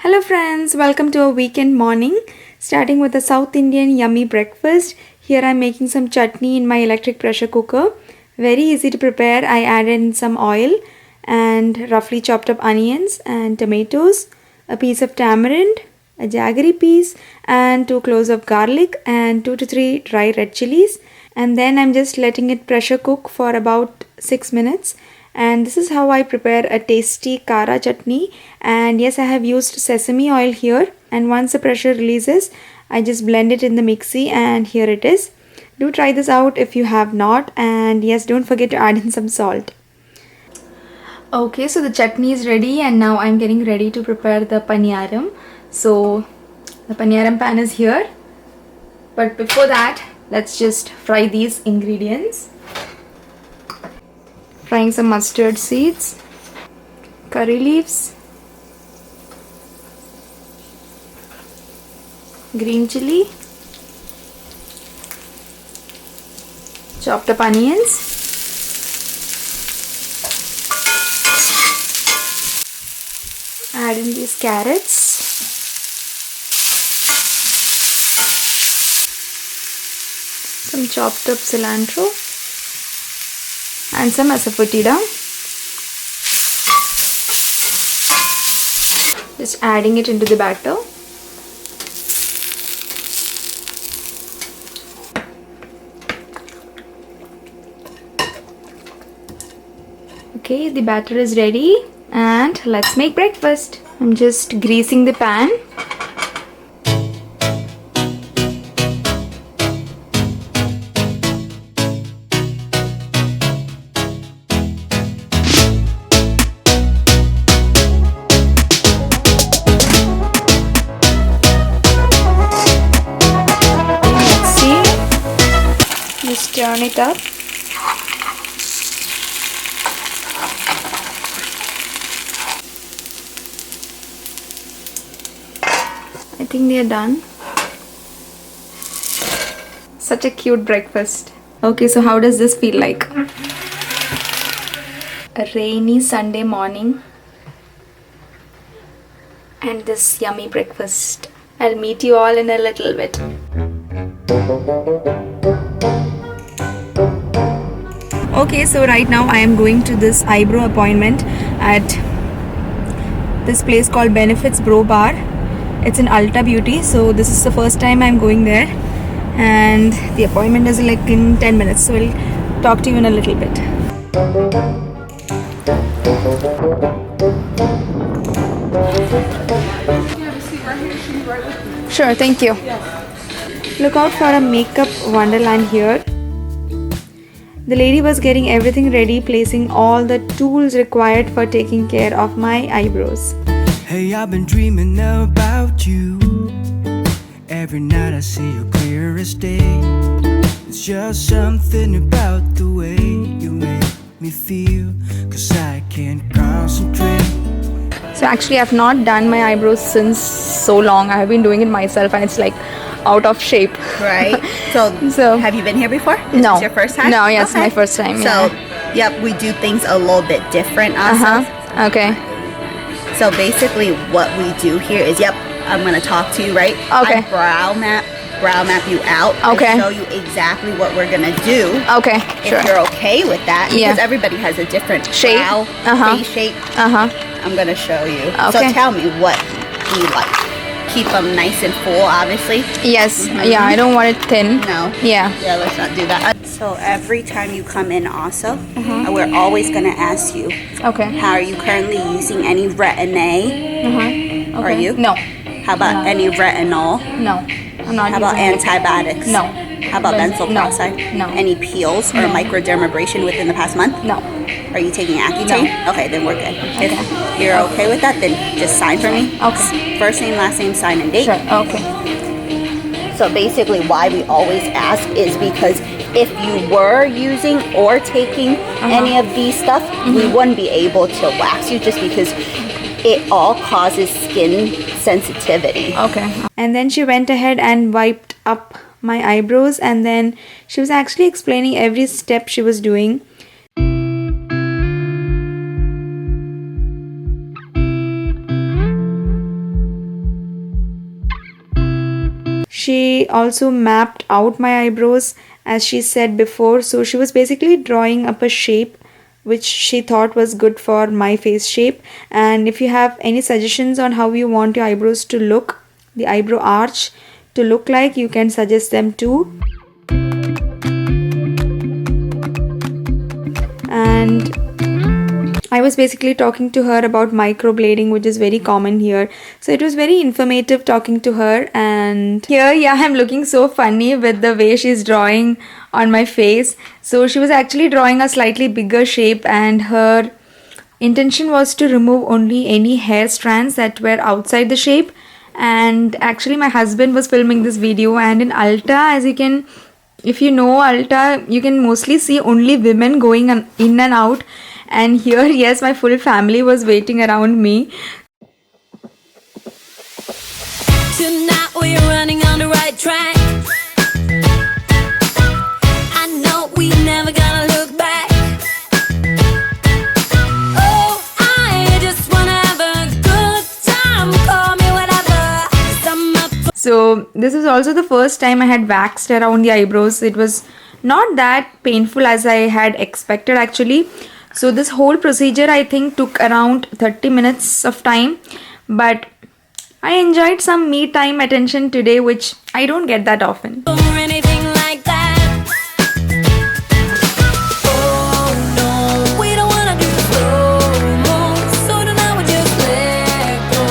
Hello friends, welcome to a weekend morning. Starting with a South Indian yummy breakfast. Here I'm making some chutney in my electric pressure cooker. Very easy to prepare. I added in some oil and roughly chopped up onions and tomatoes, a piece of tamarind, a jaggery piece and 2 cloves of garlic and 2 to 3 dry red chilies. And then I'm just letting it pressure cook for about 6 minutes. And this is how I prepare a tasty kara chutney. And yes, I have used sesame oil here, and once the pressure releases I just blend it in the mixie and here it is. Do try this out if you have not, and yes, don't forget to add in some salt. Okay, so the chutney is ready and now I'm getting ready to prepare the paniyaram. So the paniyaram pan is here, but before that let's just fry these ingredients. Frying some mustard seeds, curry leaves, green chili, chopped up onions, add in these carrots, some chopped up cilantro and some asafoetida. Just adding it into the batter. Okay, the batter is ready and let's make breakfast. I'm just greasing the pan. Just turn it up. I think they are done. Such a cute breakfast. Okay, so how does this feel like? A rainy Sunday morning and this yummy breakfast. I'll meet you all in a little bit. Okay, so right now I am going to this eyebrow appointment at this place called Benefits Brow Bar. It's in Ulta Beauty, so this is the first time I'm going there, and the appointment is like in 10 minutes, so we'll talk to you in a little bit. Sure, thank you. Look out for a makeup wonderland here. The lady was getting everything ready, placing all the tools required for taking care of my eyebrows. Hey, I've been dreaming about you. Every night I see you clear as day. It's just something about the way you make me feel, 'cause I can't concentrate. So actually I've not done my eyebrows since so long. I have been doing it myself and it's like out of shape. Right. So have you been here before? Is No. this your first time? No, yes, my first time. So, yep, we do things a little bit different ourselves. Okay. So basically what we do here is, yep, I'm going to talk to you, right? Okay. I brow map you out. Okay. I show you exactly what we're going to do. Okay, sure. If you're okay with that. Yeah. Because everybody has a different Shape. brow, face shape. I'm going to show you. Okay. So tell me, what do you like? Keep them nice and full, obviously. Yes. Yeah, I don't want it thin. No. Yeah. Yeah, let's not do that. So every time you come in also, we're always going to ask you, Okay. how are you currently using any retin-A? Okay. Are you? No. How about any retinol? No. I'm not How about using it. antibiotics? No. How about benzoyl No. peroxide? No. Any peels or microdermabrasion within the past month? No. Are you taking Accutane? No. Okay, then we're good. Okay. If you're okay with that, then just sign for me. Okay. First name, last name, sign and date. Sure. Okay. So basically why we always ask is because if you were using or taking any of these stuff, we wouldn't be able to wax you just because it all causes skin sensitivity. Okay. And then she went ahead and wiped up my eyebrows, and then she was actually explaining every step she was doing. She also mapped out my eyebrows as she said before. So she was basically drawing up a shape which she thought was good for my face shape. And if you have any suggestions on how you want your eyebrows to look, the eyebrow arch to look like, you can suggest them too. And I was basically talking to her about microblading, which is very common here. So it was very informative talking to her. And here, yeah, I'm looking so funny with the way she's drawing on my face. So she was actually drawing a slightly bigger shape, and her intention was to remove only any hair strands that were outside the shape. And actually my husband was filming this video, and in Ulta, as you can, if you know Ulta, you can mostly see only women going in and out. And here, yes, my full family was waiting around me. Tonight we're running on the right track. I know we never gonna look back. Oh, I just wanna have a good time. Call me whatever, 'cause I'm up for. So this is also the first time I had waxed around the eyebrows. It was not that painful as I had expected actually. So this whole procedure I think took around 30 minutes of time, but I enjoyed some me time attention today, which I don't get that often. Or anything like that. Oh no, we don't wanna do slow-mo. So tonight we just let go.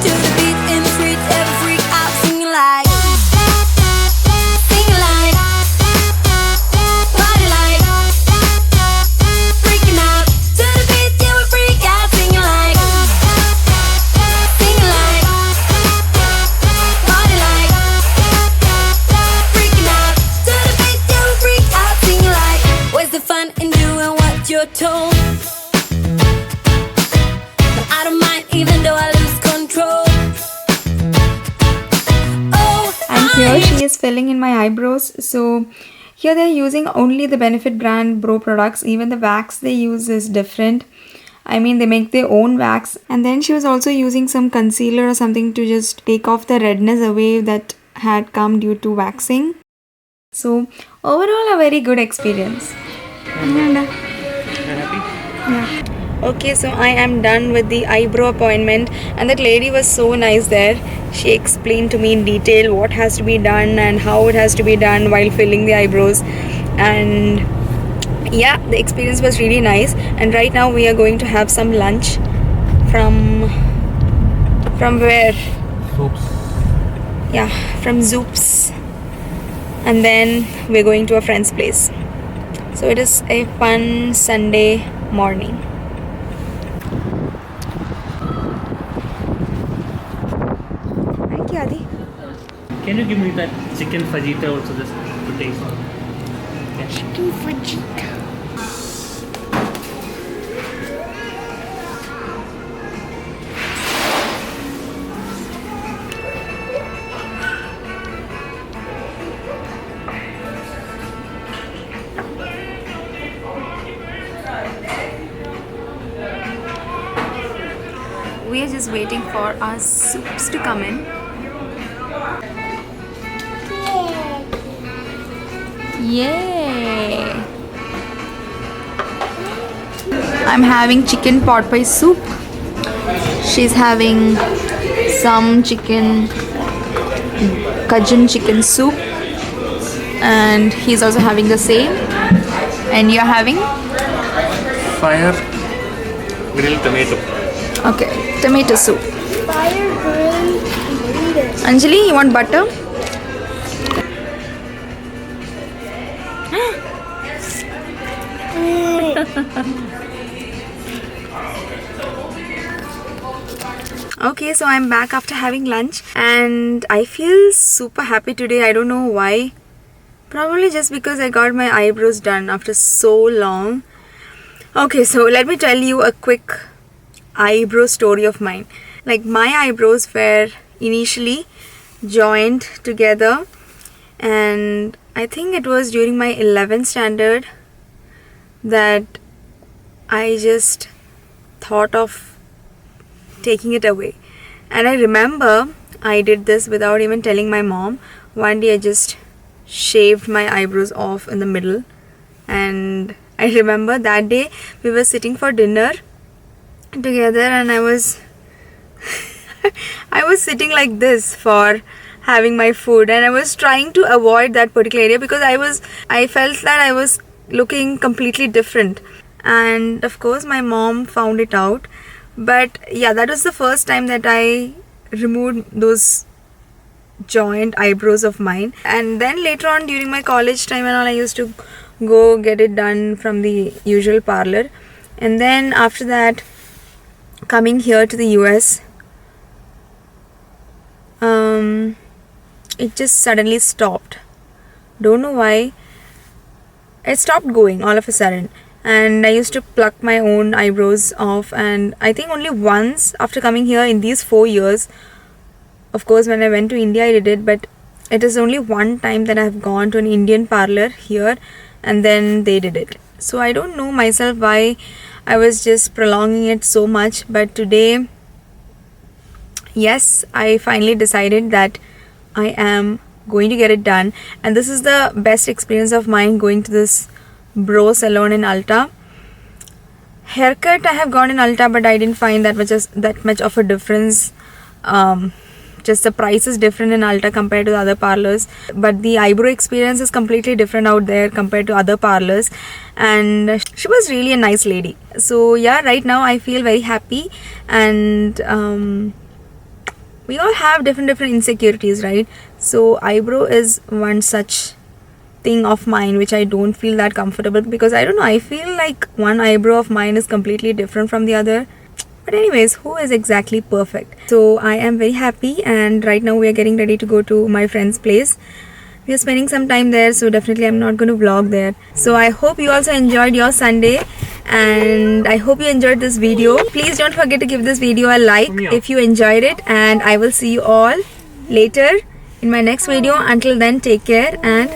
To the beat in the streets, every freak out singing like, party like, freaking out. To the beat, yeah, we freak out singing like, party like, freaking out. To the beat, yeah, we freak out singing like. Where's the fun in doing what you're told? But I don't mind even though I lose control. Oh, And here she is filling in my eyebrows. So here they're using only the Benefit brand Bro products. Even the wax they use is different. I mean, they make their own wax. And then she was also using some concealer or something to just take off the redness away that had come due to waxing. So overall a very good experience. And, yeah. Okay, so I am done with the eyebrow appointment, and that lady was so nice there. She explained to me in detail what has to be done and how it has to be done while filling the eyebrows. And yeah, the experience was really nice. And right now we are going to have some lunch from where? Soups. Yeah, from Zoop's. And then we're going to a friend's place. So it is a fun Sunday morning. Thank you, Adi. Can you give me that chicken fajita also just to taste? Chicken fajita. We are just waiting for our soups to come in. Yay! I'm having chicken pot pie soup. She's having some chicken Cajun chicken soup, and he's also having the same. And you're having? Fire grilled tomato. Okay, tomato soup. Fire grilled tomatoes. Anjali, you want butter? Okay, so I'm back after having lunch, and I feel super happy today. I don't know why. Probably just because I got my eyebrows done after so long. Okay, so let me tell you a quick eyebrow story of mine. Like, my eyebrows were initially joined together, and I think it was during my 11th standard that I just thought of taking it away. And I remember I did this without even telling my mom. One day I just shaved my eyebrows off in the middle, and I remember that day we were sitting for dinner together, and I was I was sitting like this for having my food, and I was trying to avoid that particular area because I felt that I was looking completely different. And of course my mom found it out. But yeah, that was the first time that I removed those joint eyebrows of mine. And then later on during my college time and all, I used to go get it done from the usual parlor. And then after that, coming here to the US, it just suddenly stopped. Don't know why. It stopped going all of a sudden, and I used to pluck my own eyebrows off. And I think only once after coming here in these 4 years, of course when I went to India I did it, but it is only one time that I have gone to an Indian parlor here and then they did it. So I don't know myself why I was just prolonging it so much. But today, yes, I finally decided that I am going to get it done, and this is the best experience of mine, going to this bro salon in Alta. Haircut I have gone in Alta, but I didn't find that much of a difference. Just the price is different in Alta compared to the other parlors, but the eyebrow experience is completely different out there compared to other parlors. And she was really a nice lady. So yeah, right now I feel very happy. And we all have different insecurities, right? So eyebrow is one such thing of mine which I don't feel that comfortable, because I don't know, I feel like one eyebrow of mine is completely different from the other. But anyways, who is exactly perfect? So I am very happy, and right now we are getting ready to go to my friend's place. We are spending some time there, so definitely I'm not going to vlog there. So I hope you also enjoyed your Sunday, and I hope you enjoyed this video. Please don't forget to give this video a like if you enjoyed it, and I will see you all later in my next video. Until then, take care and